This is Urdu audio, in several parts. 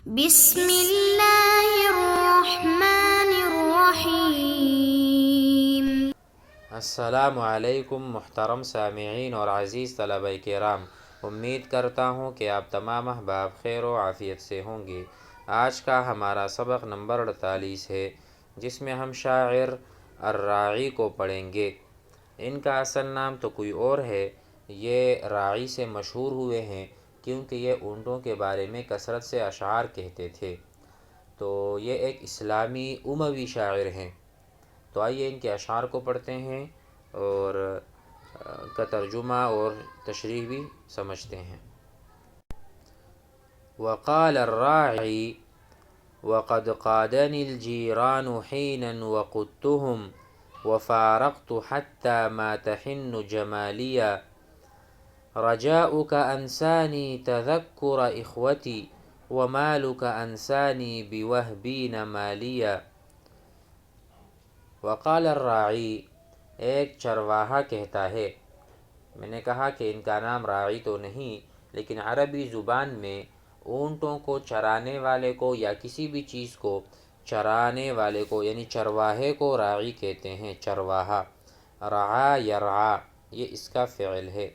بسم اللہ الرحمن الرحیم۔ السلام علیکم محترم سامعین اور عزیز طلبہ کرام، امید کرتا ہوں کہ آپ تمام احباب خیر و عافیت سے ہوں گے۔ آج کا ہمارا سبق نمبر 48 ہے، جس میں ہم شاعر الراعی کو پڑھیں گے۔ ان کا اصل نام تو کوئی اور ہے، یہ راعی سے مشہور ہوئے ہیں کیونکہ یہ اونٹوں کے بارے میں کثرت سے اشعار کہتے تھے۔ تو یہ ایک اسلامی اموی شاعر ہیں۔ تو آئیے ان کے اشعار کو پڑھتے ہیں اور کا ترجمہ اور تشریح بھی سمجھتے ہیں۔ وقال الراعی وقد قادني الجيران حينا وقدتهم وفارقت حتى ما تحن جماليا رجاؤك أنساني تذكر إخوتي ومالك أنساني بوهبين ماليا۔ وقال الراعی، ایک چرواہا کہتا ہے۔ میں نے کہا کہ ان کا نام راعی تو نہیں، لیکن عربی زبان میں اونٹوں کو چرانے والے کو یا کسی بھی چیز کو چرانے والے کو یعنی چرواہے کو راعی کہتے ہیں۔ چرواہا، رعا یرعا، یہ اس کا فعل ہے۔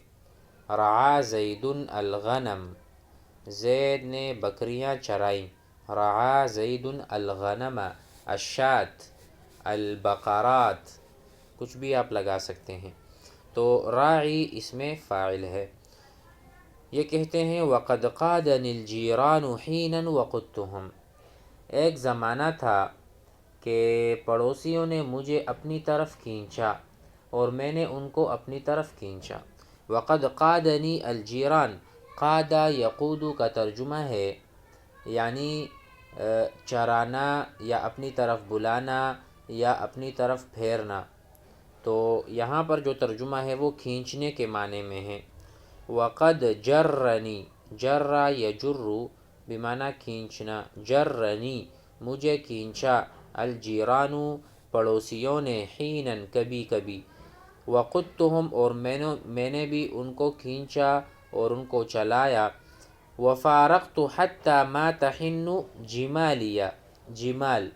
رعا زید الغنم، زید نے بکریاں چرائیں۔ رعا زید الغنم الشاة، البقرات، کچھ بھی آپ لگا سکتے ہیں۔ تو راعی اس میں فاعل ہے۔ یہ کہتے ہیں وقد قادنی الجیران حینا وقدتهم، ایک زمانہ تھا کہ پڑوسیوں نے مجھے اپنی طرف کھینچا اور میں نے ان کو اپنی طرف کھینچا۔ وقد قادنی الجیران، قادہ یقودو کا ترجمہ ہے یعنی چرانا یا اپنی طرف بلانا یا اپنی طرف پھیرنا۔ تو یہاں پر جو ترجمہ ہے وہ کھینچنے کے معنی میں ہے۔ وقد جرنی، جرّ یجر بمعنی کھینچنا، جرنی مجھے کھینچا، الجیران پڑوسیوں نے، حیناً کبھی کبھی، وقدتهم اور میں نے بھی ان کو کھینچا اور ان کو چلایا۔ وفارقت حتی ما تحن جمالیہ، جمال،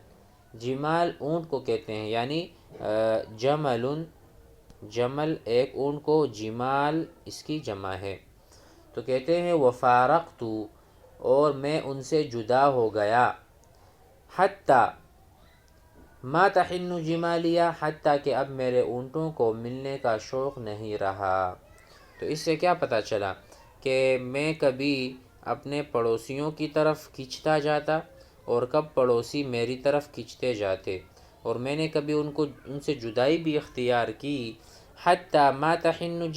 جمال اونٹ کو کہتے ہیں یعنی جمل، جمل ایک اونٹ کو، جمال اس کی جمع ہے۔ تو کہتے ہیں وفارقت اور میں ان سے جدا ہو گیا، حتی ما تحن جمالیہ، حتیٰ کہ اب میرے اونٹوں کو ملنے کا شوق نہیں رہا۔ تو اس سے کیا پتہ چلا کہ میں کبھی اپنے پڑوسیوں کی طرف کھنچتا جاتا اور کب پڑوسی میری طرف کھنچتے جاتے، اور میں نے کبھی ان سے جدائی بھی اختیار کی، حتی ما تحن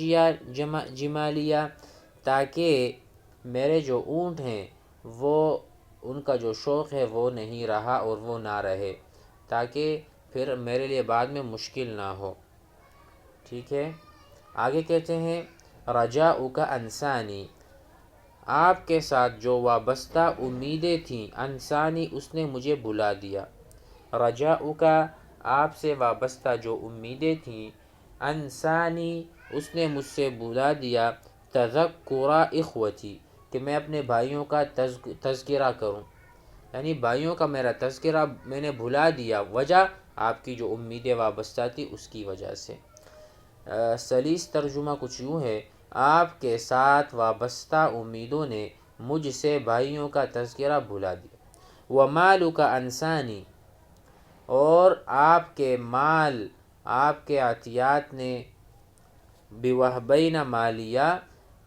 جمالیہ، تاکہ میرے جو اونٹ ہیں وہ ان کا جو شوق ہے وہ نہیں رہا اور وہ نہ رہے، تاکہ پھر میرے لیے بعد میں مشکل نہ ہو۔ ٹھیک ہے، آگے کہتے ہیں رجاؤک انسانی، آپ کے ساتھ جو وابستہ امیدیں تھیں، انسانی اس نے مجھے بھلا دیا۔ رجاؤک آپ سے وابستہ جو امیدیں تھیں، انسانی اس نے مجھ سے بھلا دیا، تذکر اخوتی کہ میں اپنے بھائیوں کا تذکرہ کروں، یعنی بھائیوں کا میرا تذکرہ میں نے بھلا دیا، وجہ آپ کی جو امیدیں وابستہ تھی اس کی وجہ سے۔ سلیس ترجمہ کچھ یوں ہے، آپ کے ساتھ وابستہ امیدوں نے مجھ سے بھائیوں کا تذکرہ بھلا دیا۔ ومالک انسانی، اور آپ کے مال، آپ کے عطیات نے، بوہبین مالیہ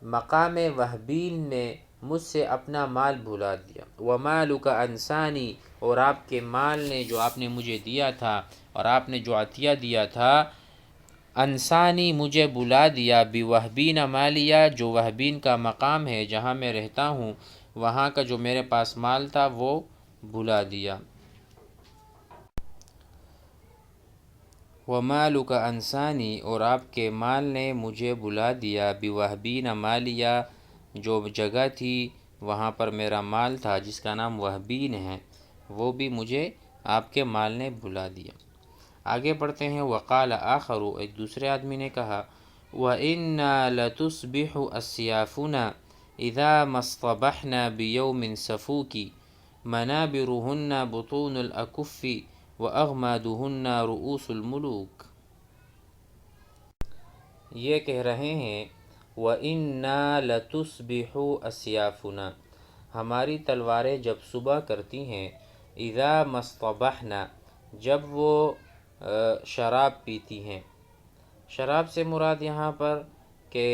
مقام وہبین میں مجھ سے اپنا مال بھلا دیا۔ ومالک انسانی، اور آپ کے مال نے جو آپ نے مجھے دیا تھا اور آپ نے جو عطیہ دیا تھا، انسانی مجھے بلا دیا، بوہبین مالیہ جو وہبین کا مقام ہے جہاں میں رہتا ہوں، وہاں کا جو میرے پاس مال تھا وہ بھلا دیا۔ ومالک انسانی، اور آپ کے مال نے مجھے بلا دیا، بوہبین مالیہ جو جگہ تھی وہاں پر میرا مال تھا جس کا نام وہبین ہے، وہ بھی مجھے آپ کے مال نے بلا دیا۔ آگے پڑھتے ہیں وقال آخر، ایک دوسرے آدمی نے کہا وَإِنَّا لَتُصْبِحُ أَسْيَافُنَا إِذَا مَا اصْطَبَحْنَا بِيَوْمٍ سَفُوكِ منابرهن بطون الأكف وأغمادهن رؤوس الملوک۔ یہ کہہ رہے ہیں وَإِنَّا لَتُصْبِحُ أَسْيَافُنَا، ہماری تلواریں جب صبح کرتی ہیں، اِذَا مَصْطَبَحْنَا، جب وہ شراب پیتی ہیں۔ شراب سے مراد یہاں پر کہ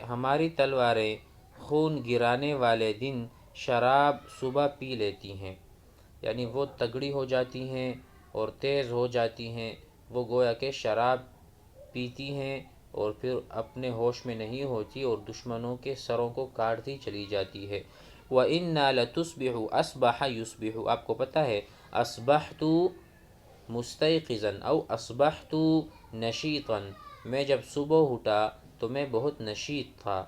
ہماری تلواریں خون گرانے والے دن شراب صبح پی لیتی ہیں، یعنی وہ تگڑی ہو جاتی ہیں اور تیز ہو جاتی ہیں، وہ گویا کہ شراب پیتی ہیں اور پھر اپنے ہوش میں نہیں ہوتی اور دشمنوں کے سروں کو کاٹتی چلی جاتی ہے۔ وَإِنَّا لَتُصْبِحُ أَصْبَحَ يُصْبِحُ، آپ کو پتہ ہے اصبحت مستيقظا او اصبحت نشیطا، میں جب صبح اٹھا تو میں بہت نشیط تھا،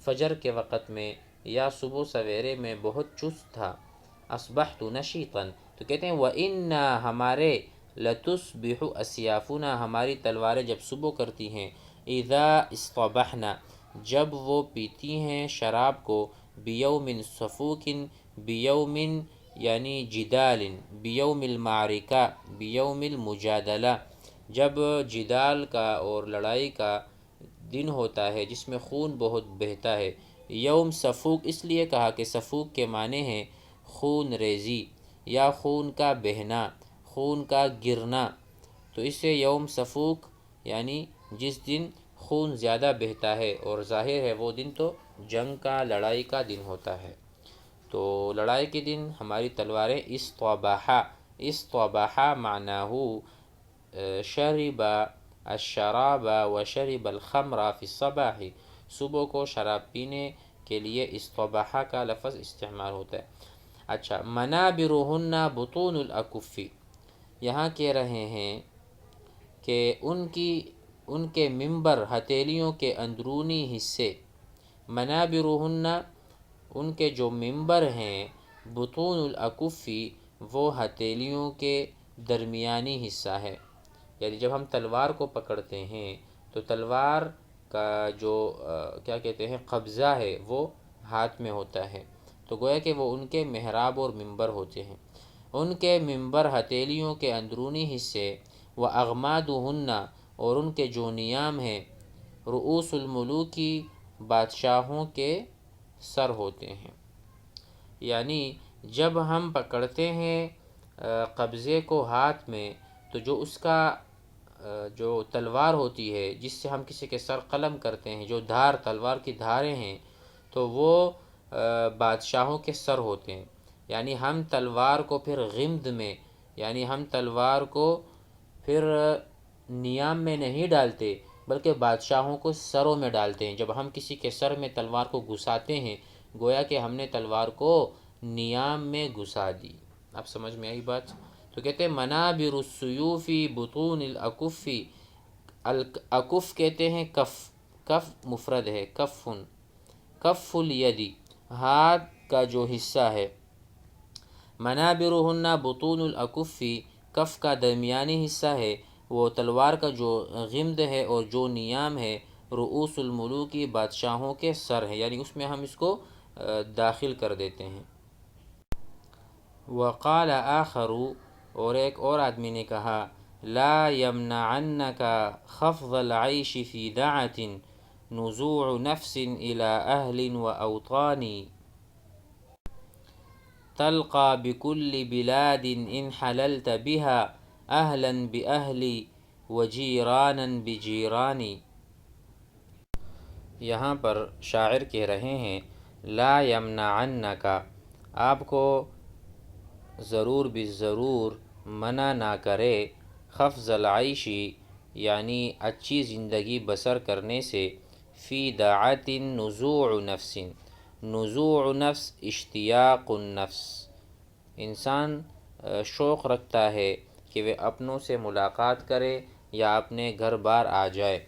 فجر کے وقت میں یا صبح سویرے میں بہت چست تھا۔ اصبحت نشیطا، تو کہتے ہیں وَإِنَّا، ہمارے، لَتُصْبِحُ أَسْيَافُنَا، ہماری تلواریں جب صبح کرتی ہیں، اِذَا اصطبحنا، جب وہ پیتی ہیں شراب کو، بِيَوْمٍ صَفُوكٍ، بِيَوْمٍ یعنی جدال، بیوم المعرکہ، بیوم المجادلہ، جب جدال کا اور لڑائی کا دن ہوتا ہے جس میں خون بہت بہتا ہے۔ یوم سفوک اس لیے کہا کہ سفوک کے معنی ہیں خون ریزی یا خون کا بہنا، خون کا گرنا، تو اس سے یوم سفوک یعنی جس دن خون زیادہ بہتا ہے، اور ظاہر ہے وہ دن تو جنگ کا، لڑائی کا دن ہوتا ہے۔ تو لڑائی کے دن ہماری تلواریں اصطبحا معناہ شرب الشراب وشرب الخمر فی الصباح، صبح کو شراب پینے کے لیے اصطبحا کا لفظ استعمال ہوتا ہے۔ اچھا، منابرهن بطون الاکف، یہاں کہہ رہے ہیں کہ ان کے منبر ہتھیلیوں کے اندرونی حصے، منابرهن ان کے جو منبر ہیں، بطون الاکف وہ ہتھیلیوں کے درمیانی حصہ ہے، یعنی جب ہم تلوار کو پکڑتے ہیں تو تلوار کا جو کیا کہتے ہیں قبضہ ہے وہ ہاتھ میں ہوتا ہے، تو گویا کہ وہ ان کے محراب اور منبر ہوتے ہیں۔ ان کے منبر ہتھیلیوں کے اندرونی حصے، وَأَغْمَادُهُنَّ اور ان کے جو نیام ہیں، رؤوس الملوک بادشاہوں کے سر ہوتے ہیں، یعنی جب ہم پکڑتے ہیں قبضے کو ہاتھ میں تو جو اس کا جو تلوار ہوتی ہے جس سے ہم کسی کے سر قلم کرتے ہیں، جو دھار تلوار کی دھاریں ہیں، تو وہ بادشاہوں کے سر ہوتے ہیں، یعنی ہم تلوار کو پھر غمد میں، یعنی ہم تلوار کو پھر نیام میں نہیں ڈالتے بلکہ بادشاہوں کو سروں میں ڈالتے ہیں۔ جب ہم کسی کے سر میں تلوار کو گھساتے ہیں گویا کہ ہم نے تلوار کو نیام میں گھسا دی۔ اب سمجھ میں آئی بات؟ تو کہتے ہیں منابر السیوف بطون الاکف، الاکف کہتے ہیں کف، کف مفرد ہے، کفن، کف الید، ہاتھ کا جو حصہ ہے، منابرهن بطون الاکف، کف کا درمیانی حصہ ہے، وہ تلوار کا جو غمد ہے اور جو نیام ہے، رؤوس الملوک بادشاہوں کے سر ہے، یعنی اس میں ہم اس کو داخل کر دیتے ہیں۔ وقال آخر، اور ایک اور آدمی نے کہا، لا يمنعنك خفض العيش في دعة نزوع نفس إلى أهل وأوطان تلقى بكل بلاد إن حللت بها أهلا بأهل وجيرانا بجيران۔ یہاں پر شاعر کہہ رہے ہیں لا یمنعنک، آپ کو ضرور بالضرور منع نہ کرے، خفض العیشی یعنی اچھی زندگی بسر کرنے سے، فی دعۃ نزوع نفس، نزوع نفس اشتیاق النفس، انسان شوق رکھتا ہے کہ وہ اپنوں سے ملاقات کرے یا اپنے گھر بار آ جائے،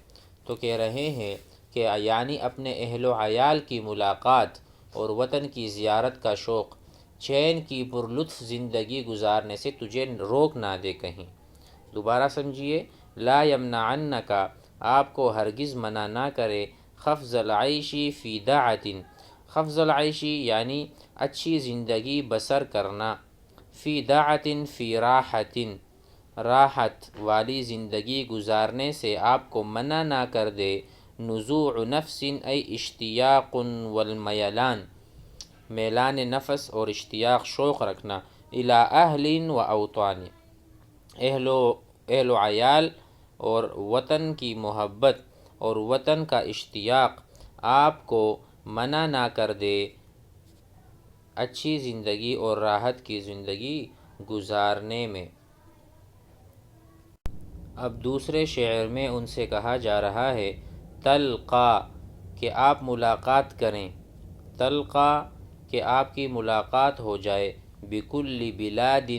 تو کہہ رہے ہیں کہ یعنی اپنے اہل و عیال کی ملاقات اور وطن کی زیارت کا شوق چین کی پرلطف زندگی گزارنے سے تجھے روک نہ دے کہیں۔ دوبارہ سمجھیے، لا یمنعنک، آپ کو ہرگز منع نہ کرے، خفض العیشی فی دعۃ، خفض العیشی یعنی اچھی زندگی بسر کرنا، فی دعت فی راحت راحت والی زندگی گزارنے سے آپ کو منع نہ کر دے، نزوع نفس ای اشتیاق والمیلان میلان نفس اور اشتیاق شوق رکھنا، الی اہل و اوطان اہل و عیال اور وطن کی محبت اور وطن کا اشتیاق آپ کو منع نہ کر دے اچھی زندگی اور راحت کی زندگی گزارنے میں۔ اب دوسرے شعر میں ان سے کہا جا رہا ہے تلقا کہ آپ ملاقات کریں، تلقا کہ آپ کی ملاقات ہو جائے، بکل بلاد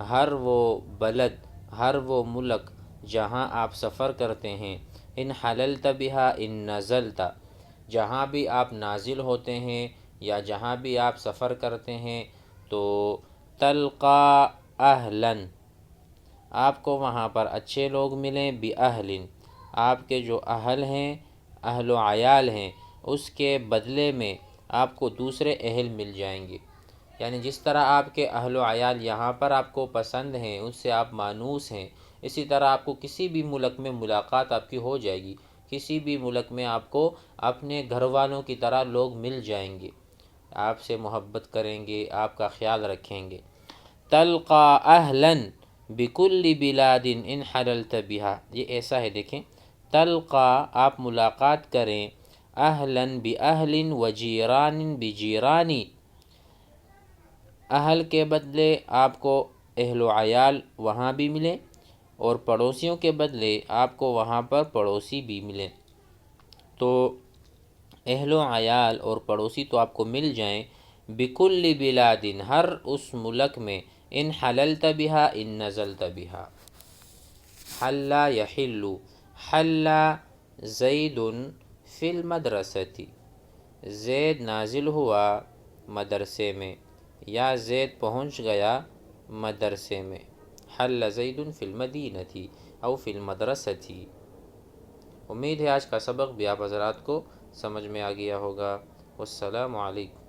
ہر وہ بلد ہر وہ ملک جہاں آپ سفر کرتے ہیں، ان حللت بہا ان نزلت جہاں بھی آپ نازل ہوتے ہیں یا جہاں بھی آپ سفر کرتے ہیں، تو تلقا اہلاً آپ کو وہاں پر اچھے لوگ ملیں، بِأَہْلٍ آپ کے جو اہل ہیں اہل و عیال ہیں اس کے بدلے میں آپ کو دوسرے اہل مل جائیں گے، یعنی جس طرح آپ کے اہل و عیال یہاں پر آپ کو پسند ہیں، اس سے آپ مانوس ہیں، اسی طرح آپ کو کسی بھی ملک میں ملاقات آپ کی ہو جائے گی، کسی بھی ملک میں آپ کو اپنے گھر والوں کی طرح لوگ مل جائیں گے، آپ سے محبت کریں گے، آپ کا خیال رکھیں گے۔ تلقا اہلاً بکل بلاد ان حللت بہا، یہ ایسا ہے، دیکھیں تلقا آپ ملاقات کریں، اہلاً باہل و جیران بجیرانی اہل کے بدلے آپ کو اہل و عیال وہاں بھی ملیں اور پڑوسیوں کے بدلے آپ کو وہاں پر پڑوسی بھی ملیں، تو اہل و عیال اور پڑوسی تو آپ کو مل جائیں، بکل بلاد ہر اس ملک میں، ان حللت بہا ان نزلت بہا۔ حل یحل، حل زید فی المدرسۃ زید نازل ہوا مدرسے میں یا زید پہنچ گیا مدرسے میں، حل زید فی المدینۃ او فی المدرسۃ۔ امید ہے آج کا سبق بھی آپ حضرات کو سمجھ میں آ گیا ہوگا۔ والسلام علیکم۔